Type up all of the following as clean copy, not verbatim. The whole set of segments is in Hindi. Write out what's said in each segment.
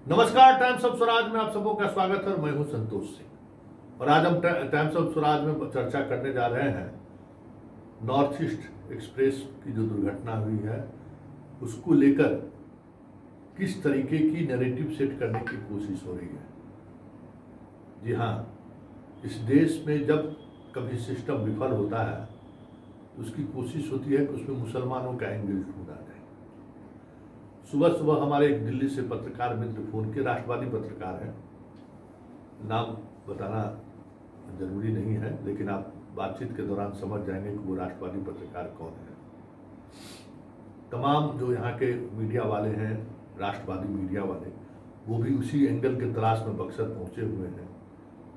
नमस्कार, टाइम्स ऑफ स्वराज में आप सबों का स्वागत है और मैं हूं संतोष सिंह। और आज हम टाइम्स ऑफ स्वराज में चर्चा करने जा रहे हैं नॉर्थ ईस्ट एक्सप्रेस की जो दुर्घटना हुई है उसको लेकर किस तरीके की नैरेटिव सेट करने की कोशिश हो रही है। जी हाँ, इस देश में जब कभी सिस्टम विफल होता है तो उसकी कोशिश होती है कि उसमें मुसलमानों का एंगल ढूंढा जाए। सुबह सुबह हमारे एक दिल्ली से पत्रकार मित्र फोन के, राष्ट्रवादी पत्रकार हैं, नाम बताना जरूरी नहीं है लेकिन आप बातचीत के दौरान समझ जाएंगे कि वो राष्ट्रवादी पत्रकार कौन है। तमाम जो यहाँ के मीडिया वाले हैं, राष्ट्रवादी मीडिया वाले, वो भी उसी एंगल के तलाश में बक्सर पहुंचे हुए हैं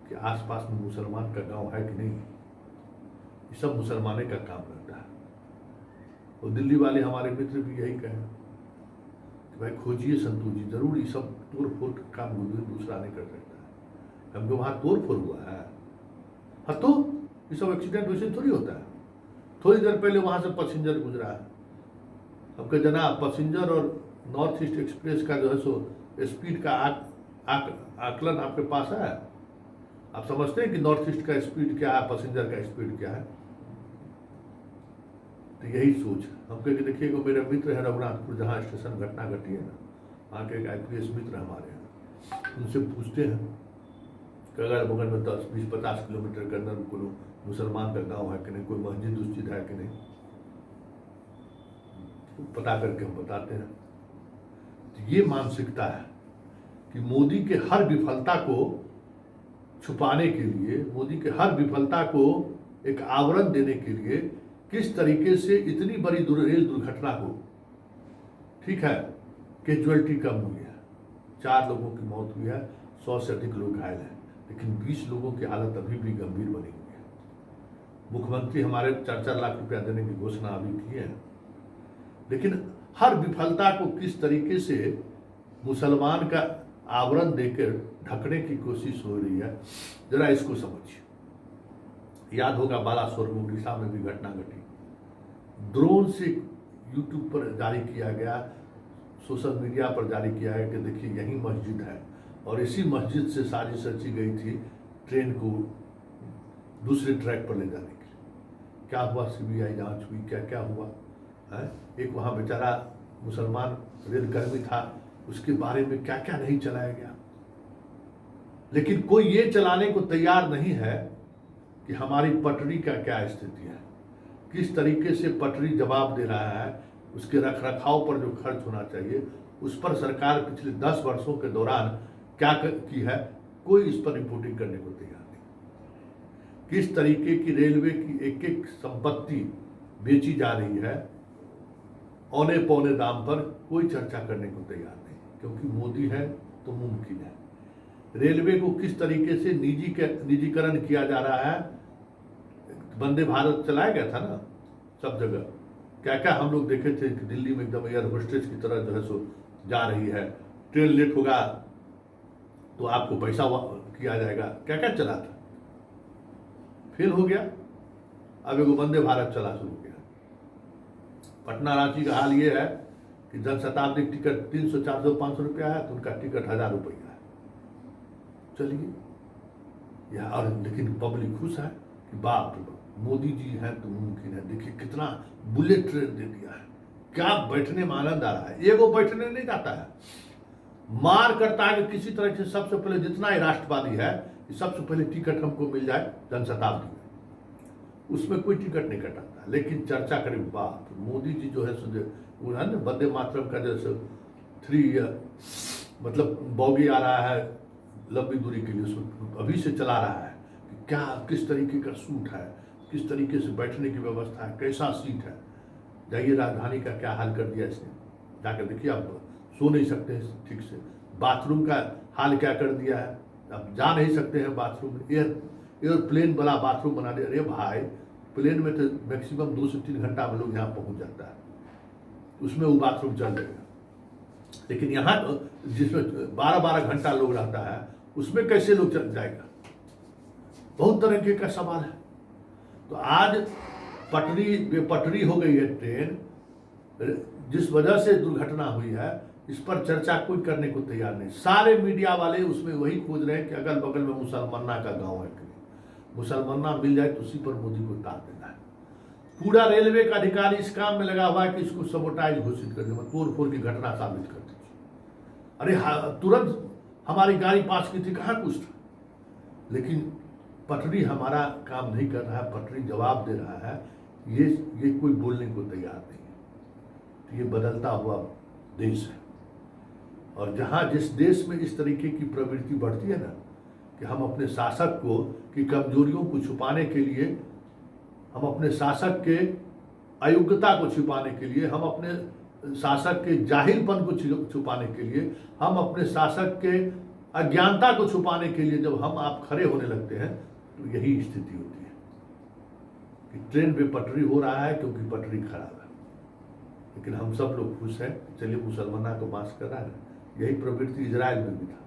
कि आसपास में मुसलमान का गांव है कि नहीं। ये सब मुसलमाने का काम रहता है। और दिल्ली वाले हमारे मित्र भी यही कहें, भाई खोजिए संतोष जी, जरूर ये सब तोड़ फोड़ का काम दूसरा नहीं कर सकता है। हमको वहां तोड़ फोड़ हुआ है, हाँ तो ये सब एक्सीडेंट वैसे थोड़ी होता है। थोड़ी देर पहले वहां से पैसेंजर गुजरा है, हमको जनाब पैसेंजर और नॉर्थ ईस्ट एक्सप्रेस का जो है सो स्पीड का आकलन आपके पास है। आप समझते हैं कि नॉर्थ ईस्ट का स्पीड क्या है, पैसेंजर का स्पीड क्या है। तो यही सोच हम कह के देखिएगा। मेरे मित्र है रघुनाथपुर, जहाँ स्टेशन घटना घटी है ना, वहाँ के एक IPS मित्र हमारे हैं, उनसे पूछते हैं कि अगर बगल में 10, 20, 50 किलोमीटर के अंदर कोई मुसलमान का गांव है कि नहीं, कोई मस्जिद उस्जिद है कि नहीं, तो पता करके हम बताते हैं। तो ये मानसिकता है कि मोदी के हर विफलता को छुपाने के लिए, मोदी के हर विफलता को एक आवरण देने के लिए किस तरीके से इतनी बड़ी रेल दुर्घटना को, ठीक है, कैजुअलिटी कम हुई है, 4 लोगों की मौत हुई है, 100 से अधिक लोग घायल हैं, लेकिन 20 लोगों की हालत अभी भी गंभीर बनी हुई है। मुख्यमंत्री हमारे 4-4 लाख रुपया देने की घोषणा अभी की है, लेकिन हर विफलता को किस तरीके से मुसलमान का आवरण देकर ढकने की कोशिश हो रही है, जरा इसको समझिए। याद होगा बालासोर में, उड़ीसा में भी घटना घटी, ड्रोन से यूट्यूब पर जारी किया गया, सोशल मीडिया पर जारी किया है कि देखिए यही मस्जिद है, और इसी मस्जिद से साजिश रची गई थी ट्रेन को दूसरे ट्रैक पर ले जाने के लिए। क्या हुआ, CBI जांच हुई, क्या क्या हुआ है। एक वहाँ बेचारा मुसलमान रेलकर्मी था, उसके बारे में क्या क्या नहीं चलाया गया, लेकिन कोई ये चलाने को तैयार नहीं है कि हमारी पटरी का क्या स्थिति है, किस तरीके से पटरी जवाब दे रहा है, उसके रखरखाव पर जो खर्च होना चाहिए उस पर सरकार पिछले 10 वर्षों के दौरान क्या की है, कोई इस पर रिपोर्टिंग करने को तैयार नहीं। किस तरीके की रेलवे की एक एक संपत्ति बेची जा रही है औने पौने दाम पर, कोई चर्चा करने को तैयार नहीं, क्योंकि मोदी है तो मुमकिन है। रेलवे को किस तरीके से निजीकरण किया जा रहा है। वंदे भारत चलाया गया था ना सब जगह, क्या क्या हम लोग देखे थे कि दिल्ली में एकदम एयर होस्टेज की तरह जो है सो जा रही है, ट्रेन लेट होगा तो आपको पैसा किया जाएगा, क्या क्या चला था, फेल हो गया। अब एगो वंदे भारत चला शुरू किया। पटना रांची का हाल ये है कि जनशताब्दी टिकट 300, 400, 500 रुपया है, तो उनका टिकट 1000 रुपया है। चलिए यार, और लेकिन पब्लिक खुश है कि बाप रे बाप मोदी जी हैं तो मुमकिन है। देखिए कितना बुलेट ट्रेन दे दिया है, क्या बैठने में आनंद आ रहा है। एगो बैठने नहीं जाता है, मार करता है कि किसी तरह से सबसे पहले, जितना ही राष्ट्रवादी है, सबसे पहले टिकट हमको मिल जाए जनशताब्दी में, उसमें कोई टिकट नहीं कटाता। लेकिन चर्चा करें, बाप मोदी जी जो है वंदे मातरम का जैसे 3 ईयर मतलब बॉगी आ रहा है लंबी दूरी के लिए, उसको अभी से चला रहा है कि क्या किस तरीके का सूट है, किस तरीके से बैठने की व्यवस्था है, कैसा सीट है। जाइए राजधानी का क्या हाल कर दिया इसने, जाकर देखिए, आप सो नहीं सकते हैं ठीक से। बाथरूम का हाल क्या कर दिया है, आप जा नहीं सकते हैं बाथरूम में। एयरप्लेन वाला बाथरूम बना दिया। अरे भाई, प्लेन में तो मैक्सिमम 2 से 3 घंटा में लोग यहाँ पहुँच जाता है, उसमें वो बाथरूम चल जाएगा, लेकिन यहाँ तो जिसमें 12-12 घंटा लोग रहता है, उसमें कैसे लोग चल जाएगा। बहुत तरह का सवाल है। तो आज पटरी हो गई है ट्रेन, जिस वजह से दुर्घटना हुई है, इस पर चर्चा कोई करने को तैयार नहीं। सारे मीडिया वाले उसमें वही खोज रहे हैं कि अगल बगल में मुसलमाना का गांव है, मुसलमाना मिल जाए तो उसी पर मोदी को उतार देना है। पूरा रेलवे का अधिकारी इस काम में लगा हुआ है कि इसको सबोटाइज घोषित कर दे, तोड़ फोड़ की घटना साबित कर दीजिए। अरे तुरंत हमारी गाड़ी पास की थी, कहाँ कुछ था, लेकिन पटरी हमारा काम नहीं कर रहा है, पटरी जवाब दे रहा है, ये कोई बोलने को तैयार नहीं है। तो ये बदलता हुआ देश है, और जहाँ जिस देश में इस तरीके की प्रवृत्ति बढ़ती है ना कि हम अपने शासक को की कमजोरियों को छुपाने के लिए, हम अपने शासक के अयोग्यता को छुपाने के लिए, हम अपने शासक के जाहिलपन को छुपाने के लिए, हम अपने शासक के अज्ञानता को छुपाने के लिए जब हम आप खड़े होने लगते हैं तो यही स्थिति होती है कि ट्रेन पे पटरी हो रहा है क्योंकि पटरी खराब है। लेकिन हम सब लोग खुश हैं, चलिए मुसलमाना को माफ कर रहा है। यही प्रवृत्ति इजराइल में भी था,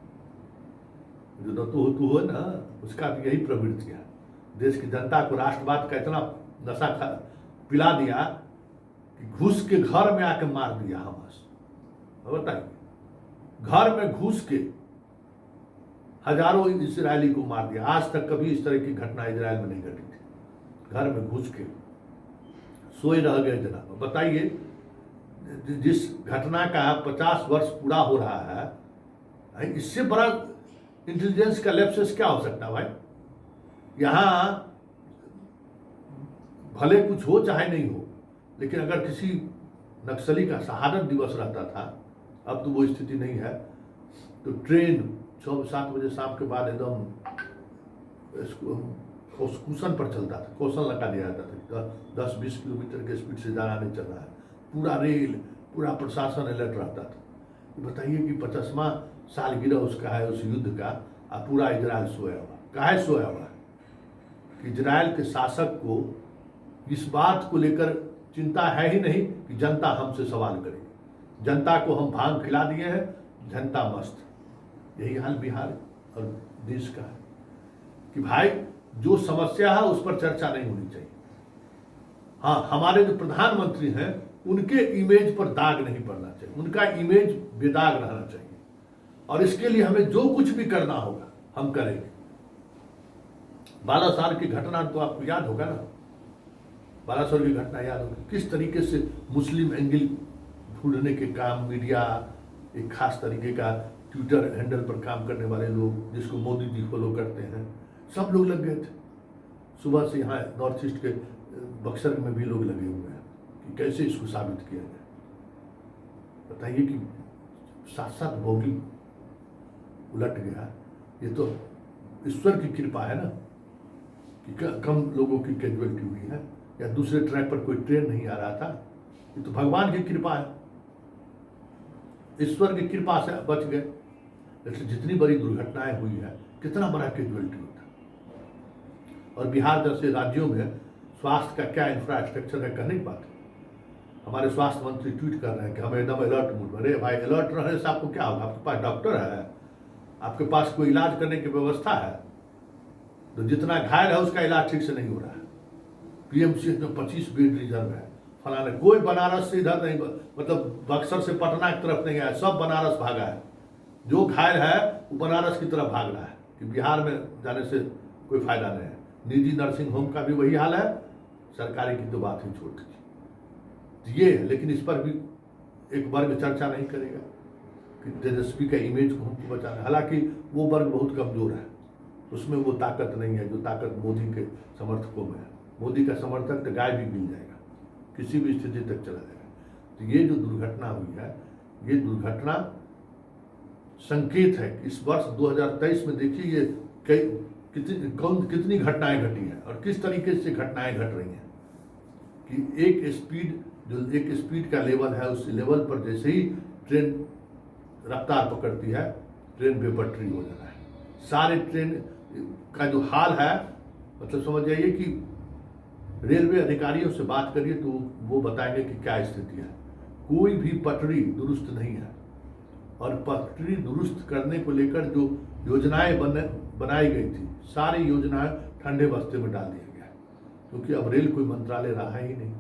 जो नतू हो ना, उसका भी यही प्रवृत्ति है। देश की जनता को राष्ट्रवाद का इतना नशा पिला दिया कि घुस के घर में आके मार दिया हमास। बताइए, घर में घुस के हजारों इजरायली को मार दिया। आज तक कभी इस तरह की घटना इजराइल में नहीं घटी थी। घर में घुस के सोए रह गए जनाब। बताइए, जिस घटना का 50 वर्ष पूरा हो रहा है, इससे बड़ा इंटेलिजेंस का लैप्सेस क्या हो सकता है भाई। यहाँ भले कुछ हो चाहे नहीं हो, लेकिन अगर किसी नक्सली का शहादत दिवस रहता था, अब तो वो स्थिति नहीं है। तो ट्रेन 6-7 बजे शाम के बाद एकदम कौशन पर चलता था, कौशन लगा दिया जाता था, 10-20 किलोमीटर के स्पीड से जाना नहीं चल रहा है। पूरा रेल, पूरा प्रशासन अलर्ट रहता था। बताइए कि 50वां सालगिरह उसका है, उस युद्ध का, अब पूरा इजराइल सोया हुआ। काहे सोया हुआ है कि इजराइल के शासक को इस बात को लेकर चिंता है ही नहीं कि जनता हमसे सवाल करेगी। जनता को हम भांग खिला दिए हैं, जनता मस्त। यही हाल बिहार और देश का है कि भाई जो समस्या है उस पर चर्चा नहीं होनी चाहिए। हाँ, हमारे जो प्रधानमंत्री हैं उनके इमेज पर दाग नहीं पड़ना चाहिए, उनका इमेज बेदाग रहना चाहिए, और इसके लिए हमें जो कुछ भी करना होगा हम करेंगे। 12 साल की घटना तो आपको याद होगा ना, 12 साल की घटना याद होगी, किस तरीके से मुस्लिम एंगल ढूंढने के काम मीडिया, एक खास तरीके का ट्विटर हैंडल पर काम करने वाले लोग जिसको मोदी जी फॉलो करते हैं, सब लोग लग गए थे। सुबह से यहाँ नॉर्थ ईस्ट के बक्सर में भी लोग लगे हुए हैं कि कैसे इसको साबित किया जाए। बताइए कि 7-7 बोगी उलट गया। ये तो ईश्वर की कृपा है ना कि कम लोगों की कैजुअलिटी हुई है, या दूसरे ट्रैक पर कोई ट्रेन नहीं आ रहा था। ये तो भगवान की कृपा है, ईश्वर की कृपा से बच गए। लेकिन जितनी बड़ी दुर्घटनाएं हुई है, कितना बड़ा कैजुअलिटी होता है। और बिहार जैसे राज्यों में स्वास्थ्य का क्या इंफ्रास्ट्रक्चर है, कहने की बात है। हमारे स्वास्थ्य मंत्री ट्वीट कर रहे हैं कि हम एकदम अलर्ट मूड में। अरे भाई, अलर्ट रहने से आपको क्या होगा? आपके पास डॉक्टर है, आपके पास कोई इलाज करने की व्यवस्था है। तो जितना घायल है उसका इलाज ठीक से नहीं हो रहा है। पीएमसीएच में 25 बेड रिजर्व है, फलाने। कोई बनारस से इधर नहीं, मतलब बक्सर से पटना की तरफ नहीं आया, सब बनारस भागा है। जो घायल है वो बनारस की तरफ भाग रहा है कि बिहार में जाने से कोई फायदा नहीं है। निजी नर्सिंग होम का भी वही हाल है, सरकारी की तो बात ही छोड़ दीजिए। ये है, लेकिन इस पर भी एक वर्ग चर्चा नहीं करेगा कि तेजस्वी का इमेज को हमको बचाना। हालांकि वो वर्ग बहुत कमजोर है, उसमें वो ताकत नहीं है जो ताकत मोदी के समर्थकों में है। मोदी का समर्थक तो गाय भी मिल जाएगा, किसी भी स्थिति तक चला जाएगा। तो ये जो दुर्घटना हुई है, ये दुर्घटना संकेत है कि इस वर्ष 2023 में देखिए ये कितनी घटनाएं घटी हैं और किस तरीके से घटनाएं घट रही हैं कि एक स्पीड का लेवल है, उस लेवल पर जैसे ही ट्रेन रफ्तार पकड़ती है, ट्रेन बेपटरी हो जाना है। सारे ट्रेन का जो हाल है, मतलब समझ जाइए कि रेलवे अधिकारियों से बात करिए तो वो बताएंगे कि क्या स्थिति है। कोई भी पटरी दुरुस्त नहीं है, और पटरी दुरुस्त करने को लेकर जो योजनाएं बनाई गई थी, सारी योजनाएं ठंडे बस्ते में डाल दिया गया, क्योंकि अब रेल कोई मंत्रालय रहा ही नहीं,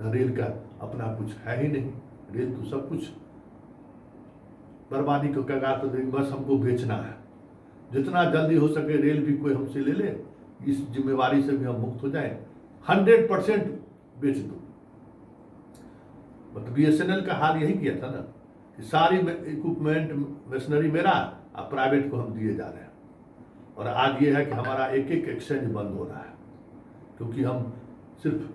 न रेल का अपना कुछ है ही नहीं। रेल तो सब कुछ बर्बादी को कगार पर देंगे, बस हमको बेचना है, जितना जल्दी हो सके रेल भी कोई हमसे ले ले, इस जिम्मेवारी से भी हम मुक्त हो जाएं, 100% बेच दो। मतलब BSNL का हाल यही किया था ना कि सारी इक्विपमेंट मशीनरी मेरा, अब प्राइवेट को हम दिए जा रहे हैं। और आज ये है कि हमारा एक एक एक्सचेंज बंद हो रहा है, क्योंकि हम सिर्फ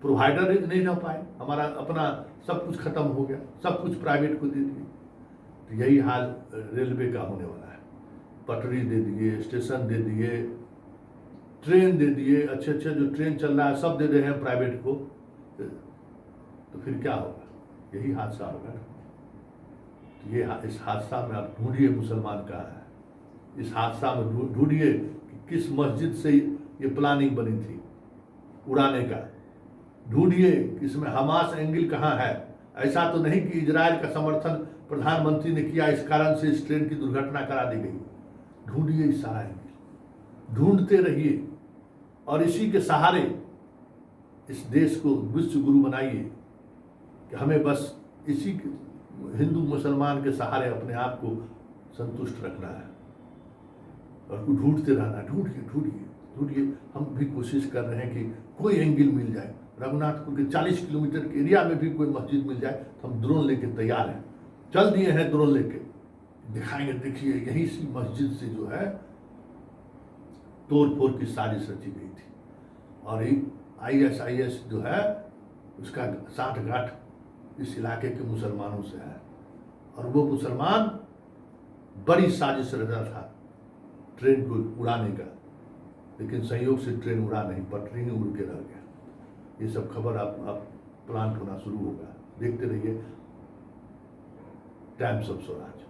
प्रोवाइडर नहीं रह पाए, हमारा अपना सब कुछ खत्म हो गया, सब कुछ प्राइवेट को दे दिए। तो यही हाल रेलवे का होने वाला है। पटरी दे दिए, स्टेशन दे दिए, ट्रेन दे दिए, अच्छे अच्छे जो ट्रेन चल रहा है सब दे रहे हैं प्राइवेट को, तो फिर क्या होगा? यही हादसा होगा ना। तो ये इस हादसा में आप ढूंढिए मुसलमान कहाँ है, इस हादसा में ढूंढिए कि किस मस्जिद से ये प्लानिंग बनी थी उड़ाने का, ढूंढिए कि इसमें हमास एंगल कहाँ है। ऐसा तो नहीं कि इजराइल का समर्थन प्रधानमंत्री ने किया, इस कारण से इस ट्रेन की दुर्घटना करा दी गई। ढूंढिए इस सारा एंगल, ढूंढते रहिए और इसी के सहारे इस देश को विश्व गुरु बनाइए कि हमें बस इसी हिंदू मुसलमान के सहारे अपने आप को संतुष्ट रखना है और ढूंढते रहना। ढूंढिए ढूंढिए ढूंढिए, हम भी कोशिश कर रहे हैं कि कोई एंगल मिल जाए, रघुनाथपुर के 40 किलोमीटर के एरिया में भी कोई मस्जिद मिल जाए तो हम ड्रोन लेके तैयार हैं, चल दिए हैं ड्रोन लेके, दिखाएंगे देखिए यही सी मस्जिद से जो है तोड़ फोड़ की साजिश रची गई थी। और ISIS जो है उसका साठगांठ इस इलाके के मुसलमानों से है, और वो मुसलमान बड़ी साजिश रचा था ट्रेन को उड़ाने का, लेकिन संयोग से ट्रेन उड़ा नहीं, पटरी ही उड़ के रह गया। ये सब खबर आप प्लांट होना शुरू होगा, देखते रहिए टाइम्स ऑफ स्वराज।